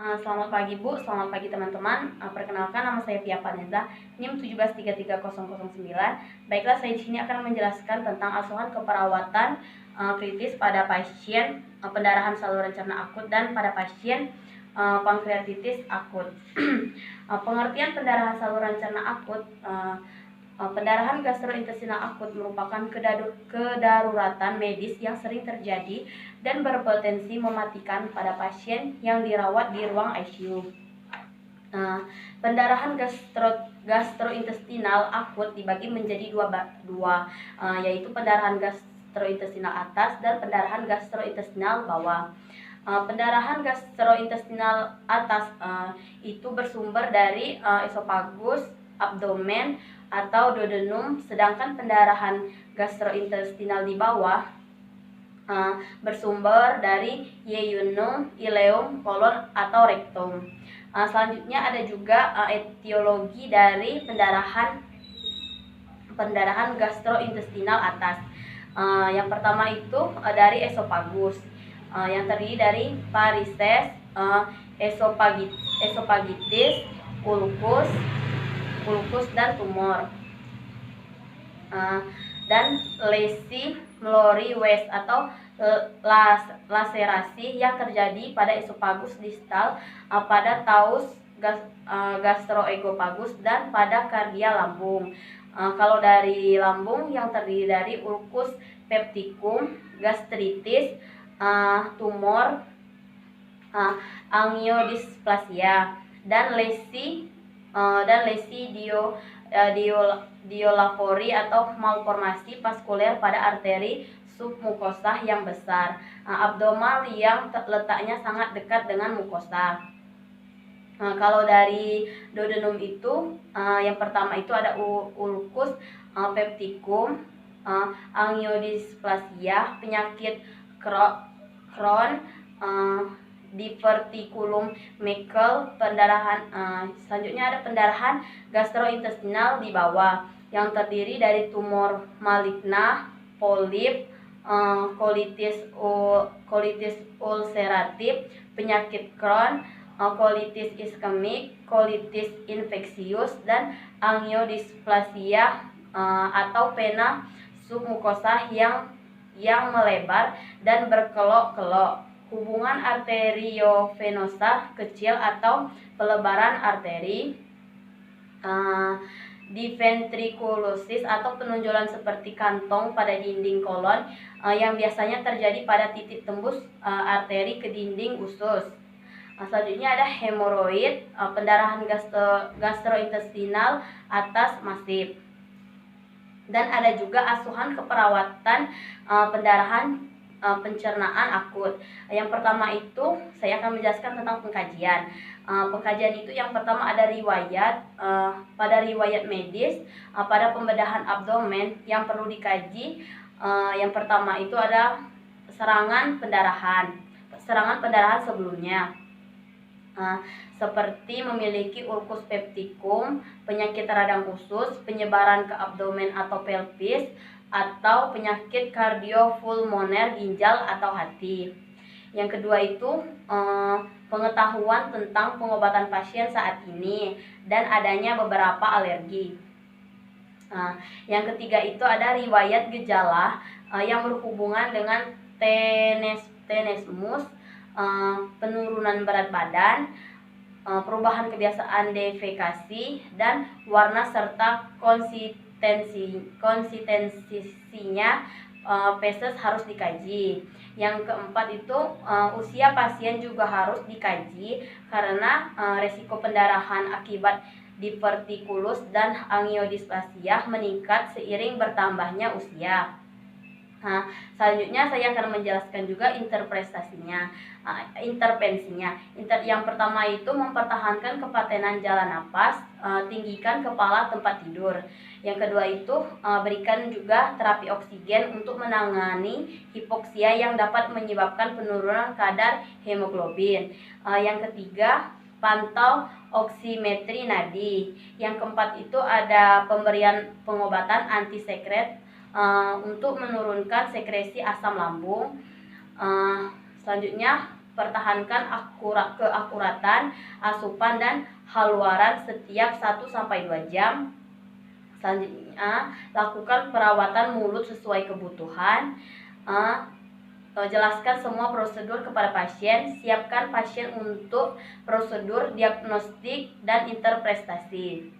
Selamat pagi Bu, selamat pagi teman-teman. Perkenalkan, nama saya Tia Vanessa, NIM 1733009. Baiklah, saya di sini akan menjelaskan tentang asuhan keperawatan kritis pada pasien pendarahan saluran cerna akut dan pada pasien pankreatitis akut. Pengertian pendarahan saluran cerna akut. Pendarahan gastrointestinal akut merupakan kedaruratan medis yang sering terjadi dan berpotensi mematikan pada pasien yang dirawat di ruang ICU. Pendarahan gastrointestinal akut dibagi menjadi dua, yaitu pendarahan gastrointestinal atas dan pendarahan gastrointestinal bawah. Pendarahan gastrointestinal atas itu bersumber dari esofagus, abdomen, atau duodenum, sedangkan pendarahan gastrointestinal di bawah bersumber dari yeyunum, ileum, kolon, atau rektum. Selanjutnya ada juga etiologi dari pendarahan gastrointestinal atas. Yang pertama itu dari esofagus, yang terdiri dari varises, esofagitis, ulkus, dan tumor, dan lesi Mallory West atau laserasi yang terjadi pada esofagus distal, pada taus gastroesofagus, dan pada kardia lambung. Kalau dari lambung yang terdiri dari ulkus pepticum, gastritis, tumor, angiodisplasia, dan lesi diolafori atau malformasi vaskuler pada arteri submukosa yang besar, abdomal yang letaknya sangat dekat dengan mukosa. Kalau dari duodenum itu, yang pertama itu ada ulkus pepticum, angiodisplasia, penyakit Crohn, diverticulum Meckel, pendarahan. Selanjutnya ada pendarahan gastrointestinal di bawah yang terdiri dari tumor maligna, polip, colitis ulceratif, penyakit Crohn, colitis iskemik, colitis infeksius, dan angiodisplasia atau pena submukosa yang melebar dan berkelok-kelok. Hubungan arteriovenosa kecil atau pelebaran arteri, divertikulosis atau penonjolan seperti kantong pada dinding kolon, yang biasanya terjadi pada titik tembus arteri ke dinding usus. Selanjutnya ada hemoroid, pendarahan gastrointestinal atas masif. Dan ada juga asuhan keperawatan pendarahan pencernaan akut. Yang pertama itu saya akan menjelaskan tentang pengkajian. Pengkajian itu yang pertama ada riwayat, pada riwayat medis pada pembedahan abdomen yang perlu dikaji. Yang pertama itu ada serangan pendarahan sebelumnya, seperti memiliki ulkus pepticum, penyakit radang usus, penyebaran ke abdomen atau pelvis, atau penyakit kardiopulmoner ginjal atau hati. Yang kedua itu pengetahuan tentang pengobatan pasien saat ini dan adanya beberapa alergi. Yang ketiga itu ada riwayat gejala yang berhubungan dengan tenesmus, penurunan berat badan, perubahan kebiasaan defekasi, dan warna serta konsistensinya feses harus dikaji. Yang keempat itu usia pasien juga harus dikaji karena resiko pendarahan akibat divertikulus dan angiodisplasia meningkat seiring bertambahnya usia. Selanjutnya saya akan menjelaskan juga intervensinya. Yang pertama itu mempertahankan kepatenan jalan napas, tinggikan kepala tempat tidur. Yang kedua itu berikan juga terapi oksigen untuk menangani hipoksia yang dapat menyebabkan penurunan kadar hemoglobin. Yang ketiga, pantau oksimetri nadi. Yang keempat itu ada pemberian pengobatan antisekret untuk menurunkan sekresi asam lambung. Selanjutnya pertahankan keakuratan asupan dan haluaran setiap 1-2 jam. Selanjutnya, lakukan perawatan mulut sesuai kebutuhan. Jelaskan semua prosedur kepada pasien. Siapkan pasien untuk prosedur diagnostik dan intervensi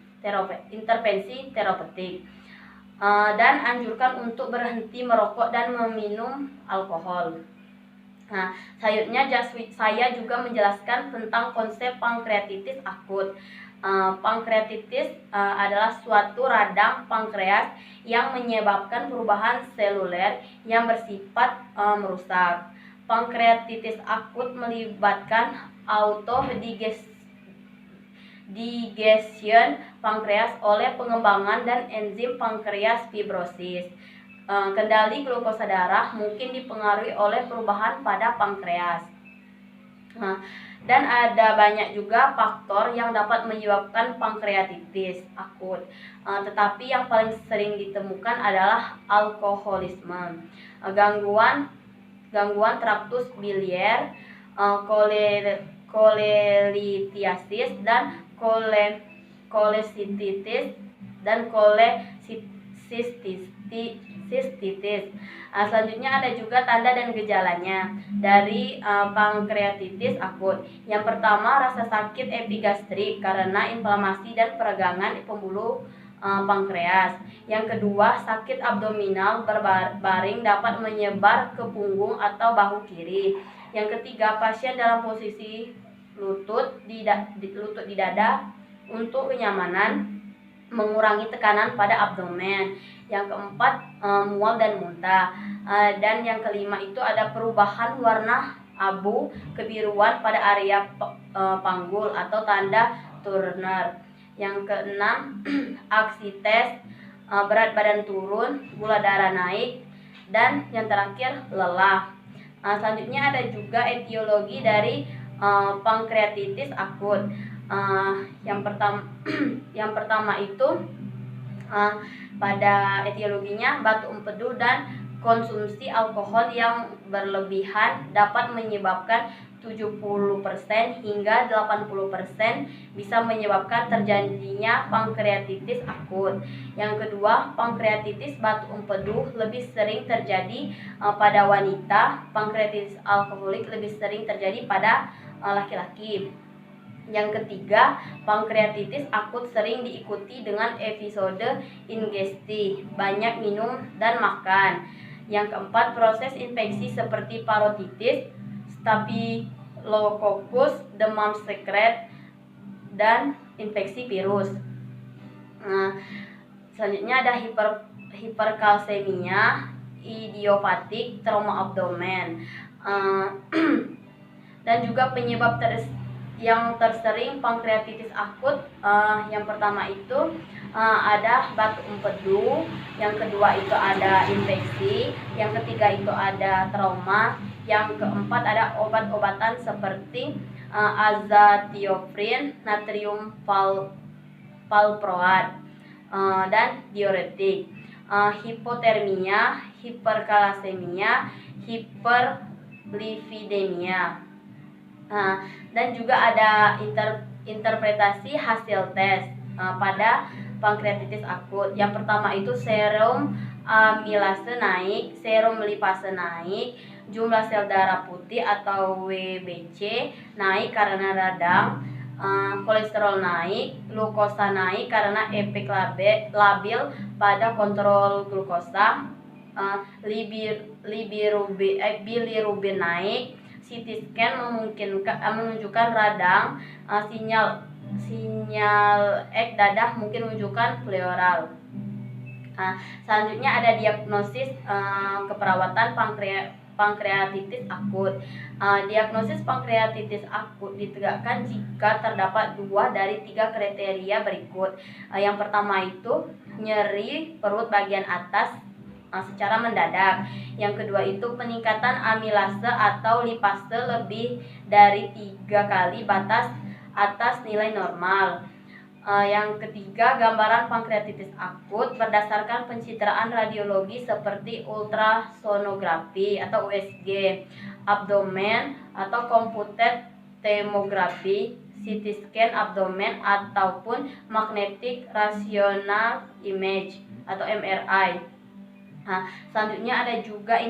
terapeutik. Dan anjurkan untuk berhenti merokok dan meminum alkohol. Nah, selanjutnya saya juga menjelaskan tentang konsep pankreatitis akut. Pankreatitis adalah suatu radang pankreas yang menyebabkan perubahan seluler yang bersifat merusak. Pankreatitis akut melibatkan autodigestion pankreas oleh pengembangan dan enzim pankreas fibrosis. Kendali glukosa darah mungkin dipengaruhi oleh perubahan pada pankreas. Dan ada banyak juga faktor yang dapat menyebabkan pankreatitis akut. Tetapi yang paling sering ditemukan adalah alkoholisme, gangguan traktus biliar, kolelitiasis dan kolesititis dan kolesistitis. Selanjutnya ada juga tanda dan gejalanya dari pankreatitis akut. Yang pertama, rasa sakit epigastrik karena inflamasi dan peregangan pembuluh pankreas. Yang kedua, sakit abdominal berbaring dapat menyebar ke punggung atau bahu kiri. Yang ketiga, pasien dalam posisi lutut di dada untuk kenyamanan, mengurangi tekanan pada abdomen. Yang keempat, mual dan muntah. Dan yang kelima itu ada perubahan warna abu kebiruan pada area panggul atau tanda Turner. Yang keenam, aksites, berat badan turun, gula darah naik, dan yang terakhir lelah. Selanjutnya ada juga etiologi dari pankreatitis akut. Yang pertama itu pada etiologinya batu empedu dan konsumsi alkohol yang berlebihan dapat menyebabkan 70% hingga 80% bisa menyebabkan terjadinya pankreatitis akut. Yang kedua, pankreatitis batu empedu lebih sering terjadi pada wanita. Pankreatitis alkoholik lebih sering terjadi pada laki-laki. Yang ketiga, pankreatitis akut sering diikuti dengan episode ingesti, banyak minum dan makan. Yang keempat, proses infeksi seperti parotitis, Staphylococcus, demam sekret, dan infeksi virus. Selanjutnya ada hiperkalsemia, idiopatik, trauma abdomen, dan juga penyebab yang tersering pankreatitis akut. Yang pertama itu ada batu empedu, yang kedua itu ada infeksi, yang ketiga itu ada trauma, yang keempat ada obat-obatan seperti azathioprin, natrium valproat, dan diuretik. Hipotermia, hiperkalsemia, hiperlipidemia. Dan juga ada interpretasi hasil tes pada pankreatitis akut. Yang pertama itu serum amilase naik, serum lipase naik, jumlah sel darah putih atau WBC naik karena radang, kolesterol naik, glukosa naik karena efek labil pada kontrol glukosa, bilirubin naik, CT scan menunjukkan radang, sinyal dadah mungkin menunjukkan pleural. Selanjutnya ada diagnosis keperawatan pankreatitis akut. Diagnosis pankreatitis akut ditegakkan jika terdapat 2 dari 3 kriteria berikut. Yang pertama itu nyeri perut bagian atas secara mendadak. Yang kedua itu peningkatan amilase atau lipase lebih dari 3 kali batas atas nilai normal. Yang ketiga, gambaran pankreatitis akut berdasarkan pencitraan radiologi seperti ultrasonografi atau USG. abdomen atau computed tomography, CT scan abdomen ataupun magnetic rational image atau MRI. Nah, selanjutnya ada juga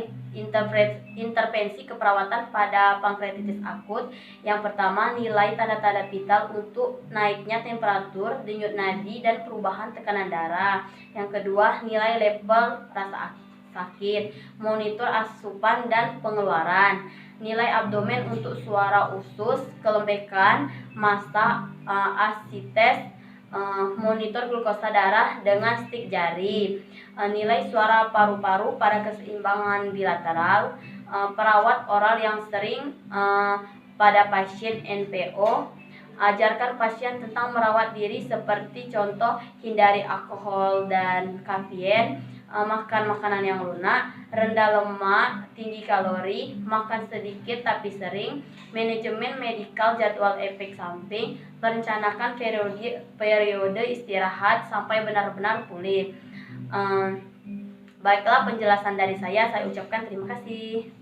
intervensi keperawatan pada pankreatitis akut. Yang pertama, nilai tanda-tanda vital untuk naiknya temperatur, denyut nadi, dan perubahan tekanan darah. Yang kedua, nilai level rasa sakit, monitor asupan dan pengeluaran, nilai abdomen untuk suara usus, kelembekan, massa, asites, monitor glukosa darah dengan stik jari, nilai suara paru-paru pada keseimbangan bilateral, perawat oral yang sering pada pasien NPO, ajarkan pasien tentang merawat diri seperti contoh hindari alkohol dan kafein, makan makanan yang lunak, rendah lemak, tinggi kalori, makan sedikit tapi sering, manajemen medikal jadwal efek samping, merencanakan periode istirahat sampai benar-benar pulih. Baiklah penjelasan dari saya ucapkan terima kasih.